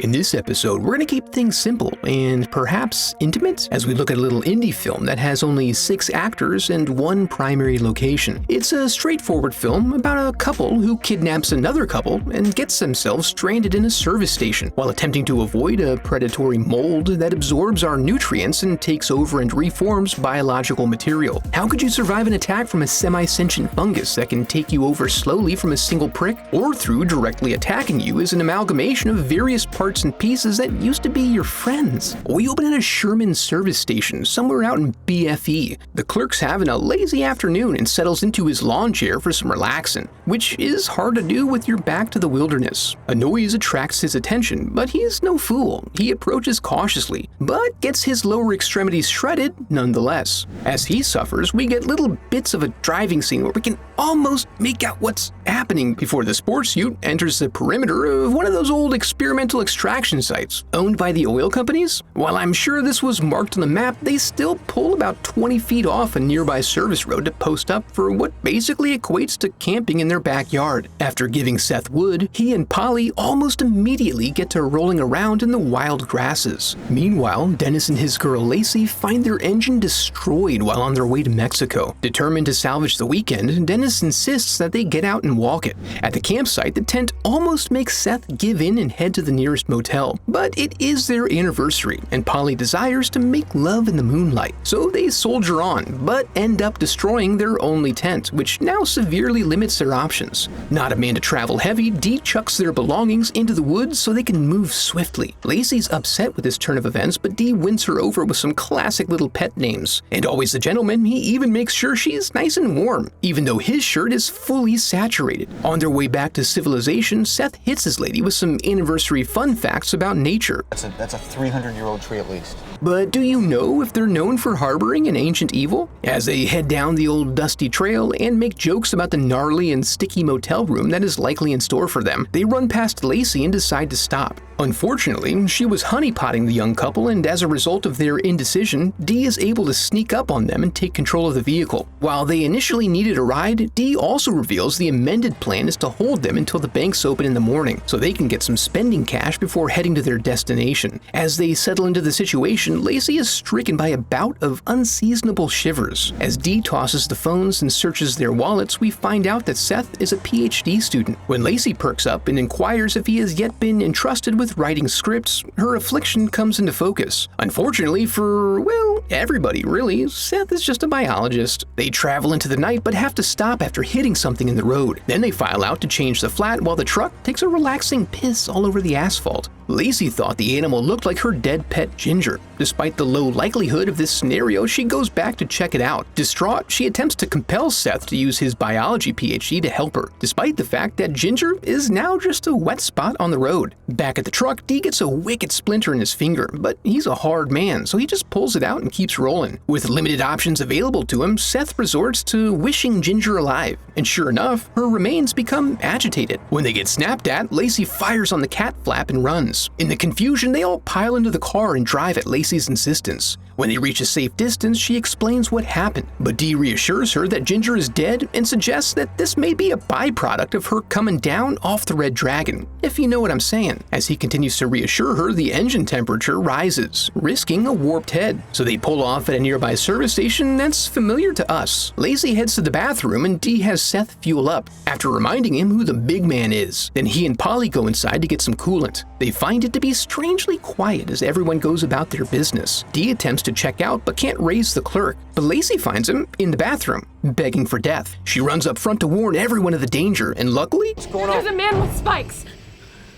In this episode, we're going to keep things simple and perhaps intimate as we look at a little indie film that has only 6 actors and 1 primary location. It's a straightforward film about a couple who kidnaps another couple and gets themselves stranded in a service station while attempting to avoid a predatory mold that absorbs our nutrients and takes over and reforms biological material. How could you survive an attack from a semi-sentient fungus that can take you over slowly from a single prick, or through directly attacking you as an amalgamation of various parts and pieces that used to be your friends? We open at a Sherman service station somewhere out in BFE. The clerk's having a lazy afternoon and settles into his lawn chair for some relaxing, which is hard to do with your back to the wilderness. A noise attracts his attention, but he is no fool. He approaches cautiously, but gets his lower extremities shredded nonetheless. As he suffers, we get little bits of a driving scene where we can almost make out what's happening before the sports ute enters the perimeter of one of those old experimental extraction sites owned by the oil companies. While I'm sure this was marked on the map, they still pull about 20 feet off a nearby service road to post up for what basically equates to camping in their backyard. After giving Seth wood, he and Polly almost immediately get to rolling around in the wild grasses. Meanwhile, Dennis and his girl Lacey find their engine destroyed while on their way to Mexico. Determined to salvage the weekend, Dennis insists that they get out and walk it. At the campsite, the tent almost makes Seth give in and head to the nearest motel, but it is their anniversary, and Polly desires to make love in the moonlight. So they soldier on, but end up destroying their only tent, which now severely limits their options. Not a man to travel heavy, Dee chucks their belongings into the woods so they can move swiftly. Lacey's upset with this turn of events, but Dee wins her over with some classic little pet names. And always the gentleman, he even makes sure she's nice and warm, even though his shirt is fully saturated. On their way back to civilization, Seth hits his lady with some anniversary fun facts about nature. That's a 300-year-old tree at least. But do you know if they're known for harboring an ancient evil? As they head down the old dusty trail and make jokes about the gnarly and sticky motel room that is likely in store for them, they run past Lacey and decide to stop. Unfortunately, she was honeypotting the young couple, and as a result of their indecision, Dee is able to sneak up on them and take control of the vehicle. While they initially needed a ride, Dee also reveals the amended plan is to hold them until the banks open in the morning, so they can get some spending cash before heading to their destination. As they settle into the situation, Lacey is stricken by a bout of unseasonable shivers. As Dee tosses the phones and searches their wallets, we find out that Seth is a PhD student. When Lacey perks up and inquires if he has yet been entrusted with writing scripts, her affliction comes into focus. Unfortunately for, well, everybody really, Seth is just a biologist. They travel into the night but have to stop after hitting something in the road. Then they file out to change the flat while the truck takes a relaxing piss all over the asphalt. Lacey thought the animal looked like her dead pet Ginger. Despite the low likelihood of this scenario, she goes back to check it out. Distraught, she attempts to compel Seth to use his biology PhD to help her, despite the fact that Ginger is now just a wet spot on the road. Back at the truck, Dee gets a wicked splinter in his finger, but he's a hard man, so he just pulls it out and keeps rolling. With limited options available to him, Seth resorts to wishing Ginger alive, and sure enough, her remains become agitated. When they get snapped at, Lacey fires on the cat flap and runs. In the confusion, they all pile into the car and drive at Lacey's insistence. When they reach a safe distance, she explains what happened, but Dee reassures her that Ginger is dead and suggests that this may be a byproduct of her coming down off the Red Dragon, if you know what I'm saying. As he continues to reassure her, the engine temperature rises, risking a warped head. So they pull off at a nearby service station that's familiar to us. Lacey heads to the bathroom and Dee has Seth fuel up, after reminding him who the big man is. Then he and Polly go inside to get some coolant. They find it to be strangely quiet as everyone goes about their business. Dee attempts to check out but can't raise the clerk, but Lacey finds him in the bathroom, begging for death. She runs up front to warn everyone of the danger, and luckily, there's a man with spikes!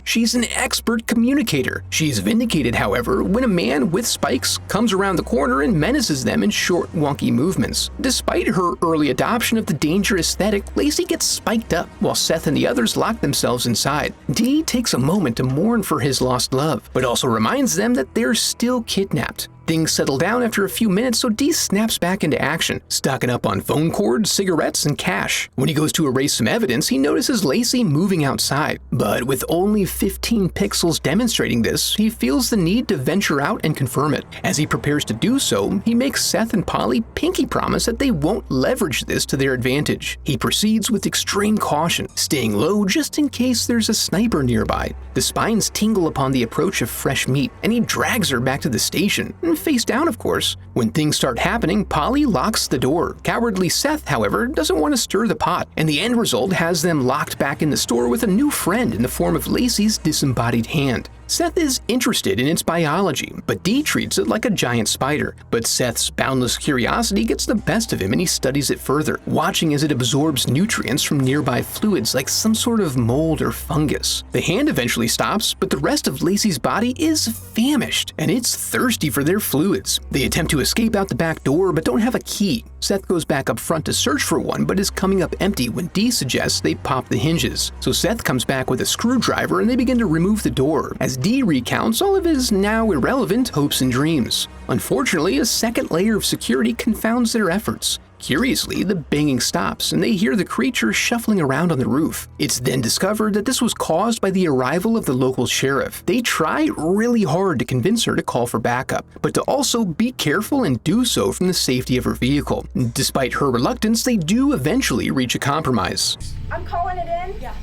She's an expert communicator. She's vindicated, however, when a man with spikes comes around the corner and menaces them in short, wonky movements. Despite her early adoption of the danger aesthetic, Lacey gets spiked up, while Seth and the others lock themselves inside. Dee takes a moment to mourn for his lost love, but also reminds them that they're still kidnapped. Things settle down after a few minutes, so Dee snaps back into action, stocking up on phone cords, cigarettes, and cash. When he goes to erase some evidence, he notices Lacey moving outside. But with only 15 pixels demonstrating this, he feels the need to venture out and confirm it. As he prepares to do so, he makes Seth and Polly pinky promise that they won't leverage this to their advantage. He proceeds with extreme caution, staying low just in case there's a sniper nearby. The spines tingle upon the approach of fresh meat, and he drags her back to the station, face down of course. When things start happening, Polly locks the door. Cowardly Seth, however, doesn't want to stir the pot, and the end result has them locked back in the store with a new friend in the form of Lacey's disembodied hand. Seth is interested in its biology, but Dee treats it like a giant spider. But Seth's boundless curiosity gets the best of him and he studies it further, watching as it absorbs nutrients from nearby fluids like some sort of mold or fungus. The hand eventually stops, but the rest of Lacey's body is famished, and it's thirsty for their fluids. They attempt to escape out the back door, but don't have a key. Seth goes back up front to search for one, but is coming up empty when Dee suggests they pop the hinges. So Seth comes back with a screwdriver and they begin to remove the door, as Dee recounts all of his now irrelevant hopes and dreams. Unfortunately, a second layer of security confounds their efforts. Curiously, the banging stops and they hear the creature shuffling around on the roof. It's then discovered that this was caused by the arrival of the local sheriff. They try really hard to convince her to call for backup, but to also be careful and do so from the safety of her vehicle. Despite her reluctance, they do eventually reach a compromise. I'm calling it in? Yeah.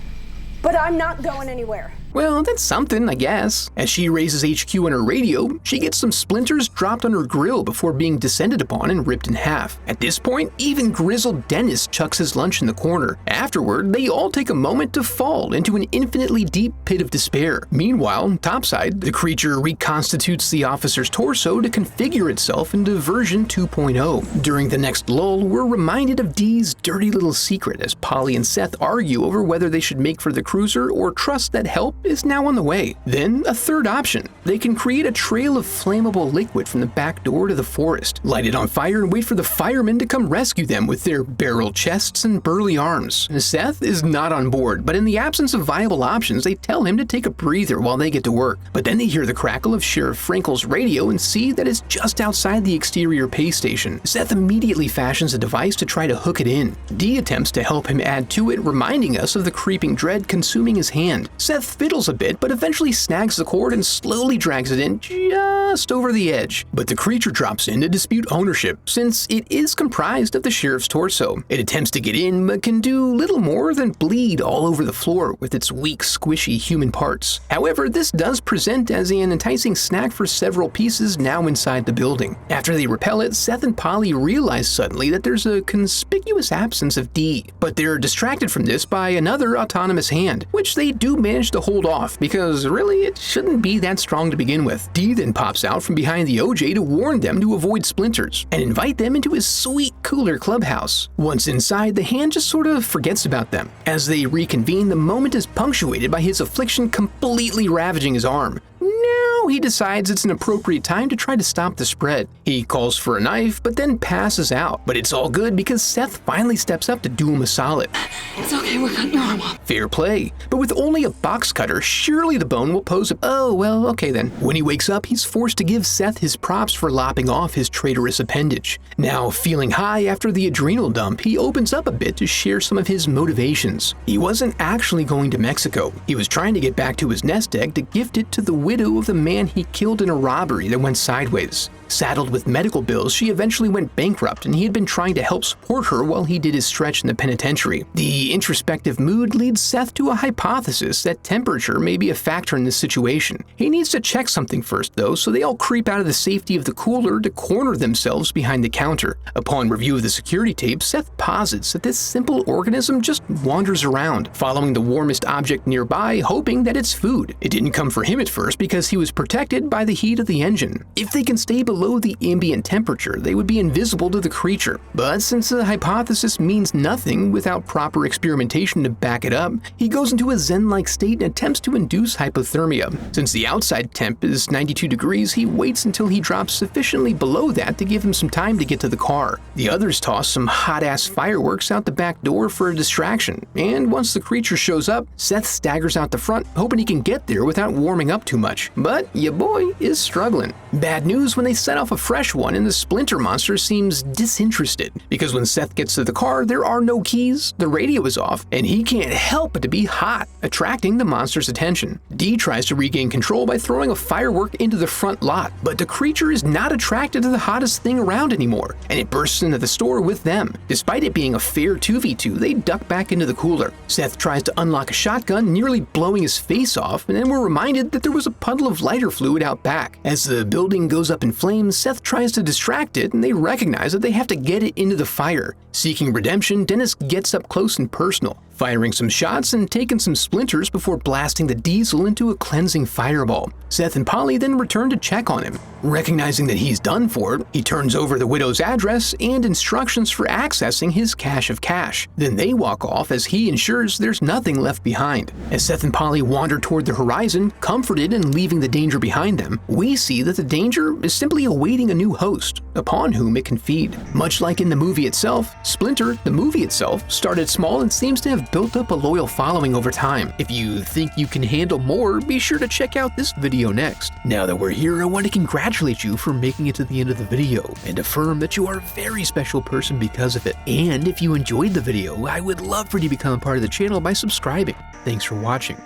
But I'm not going anywhere. Well, that's something, I guess. As she raises HQ on her radio, she gets some splinters dropped on her grill before being descended upon and ripped in half. At this point, even grizzled Dennis chucks his lunch in the corner. Afterward, they all take a moment to fall into an infinitely deep pit of despair. Meanwhile, topside, the creature reconstitutes the officer's torso to configure itself into version 2.0. During the next lull, we're reminded of Dee's dirty little secret as Polly and Seth argue over whether they should make for the cruiser or trust that help is now on the way. Then, a third option. They can create a trail of flammable liquid from the back door to the forest, light it on fire and wait for the firemen to come rescue them with their barrel chests and burly arms. Seth is not on board, but in the absence of viable options, they tell him to take a breather while they get to work. But then they hear the crackle of Sheriff Frankel's radio and see that it's just outside the exterior pay station. Seth immediately fashions a device to try to hook it in. Dee attempts to help him add to it, reminding us of the creeping dread consuming his hand. Seth fiddles a bit, but eventually snags the cord and slowly drags it in just over the edge. But the creature drops in to dispute ownership, since it is comprised of the sheriff's torso. It attempts to get in, but can do little more than bleed all over the floor with its weak, squishy human parts. However, this does present as an enticing snack for several pieces now inside the building. After they repel it, Seth and Polly realize suddenly that there's a conspicuous absence of Dee, but they're distracted from this by another autonomous hand, which they do manage to hold off, because really it shouldn't be that strong to begin with. Dee then pops out from behind the OJ to warn them to avoid splinters and invite them into his sweet cooler clubhouse. Once inside, the hand just sort of forgets about them. As they reconvene, the moment is punctuated by his affliction completely ravaging his arm. Now he decides it's an appropriate time to try to stop the spread. He calls for a knife, but then passes out. But it's all good because Seth finally steps up to do him a solid. It's okay, we're cutting your arm off. Fair play. But with only a box cutter, surely the bone will pose a— oh, well, okay then. When he wakes up, he's forced to give Seth his props for lopping off his traitorous appendage. Now, feeling high after the adrenal dump, he opens up a bit to share some of his motivations. He wasn't actually going to Mexico. He was trying to get back to his nest egg to gift it to the widow of the man he killed in a robbery that went sideways. Saddled with medical bills, she eventually went bankrupt, and he had been trying to help support her while he did his stretch in the penitentiary. The introspective mood leads Seth to a hypothesis that temperature may be a factor in this situation. He needs to check something first, though, so they all creep out of the safety of the cooler to corner themselves behind the counter. Upon review of the security tape, Seth posits that this simple organism just wanders around, following the warmest object nearby, hoping that it's food. It didn't come for him at first because he was protected by the heat of the engine. If they can stay below the ambient temperature, they would be invisible to the creature. But since the hypothesis means nothing without proper experimentation to back it up, he goes into a zen-like state and attempts to induce hypothermia. Since the outside temp is 92 degrees, he waits until he drops sufficiently below that to give him some time to get to the car. The others toss some hot-ass fireworks out the back door for a distraction, and once the creature shows up, Seth staggers out the front, hoping he can get there without warming up too much. But your boy is struggling. Bad news when they set off a fresh one, and the Splinter monster seems disinterested, because when Seth gets to the car, there are no keys, the radio is off, and he can't help but to be hot, attracting the monster's attention. Dee tries to regain control by throwing a firework into the front lot, but the creature is not attracted to the hottest thing around anymore, and it bursts into the store with them. Despite it being a fair 2v2, they duck back into the cooler. Seth tries to unlock a shotgun, nearly blowing his face off, and then we're reminded that there was a puddle of lighter fluid out back. As the building goes up in flames, Seth tries to distract it, and they recognize that they have to get it into the fire. Seeking redemption, Dennis gets up close and personal, firing some shots and taking some splinters before blasting the diesel into a cleansing fireball. Seth and Polly then return to check on him. Recognizing that he's done for, he turns over the widow's address and instructions for accessing his cache of cash. Then they walk off as he ensures there's nothing left behind. As Seth and Polly wander toward the horizon, comforted and leaving the danger behind them, we see that the danger is simply awaiting a new host, upon whom it can feed. Much like in the movie itself, Splinter, the movie itself, started small and seems to have built up a loyal following over time. If you think you can handle more, be sure to check out this video next. Now that we're here, I want to congratulate you for making it to the end of the video and affirm that you are a very special person because of it. And if you enjoyed the video, I would love for you to become a part of the channel by subscribing. Thanks for watching.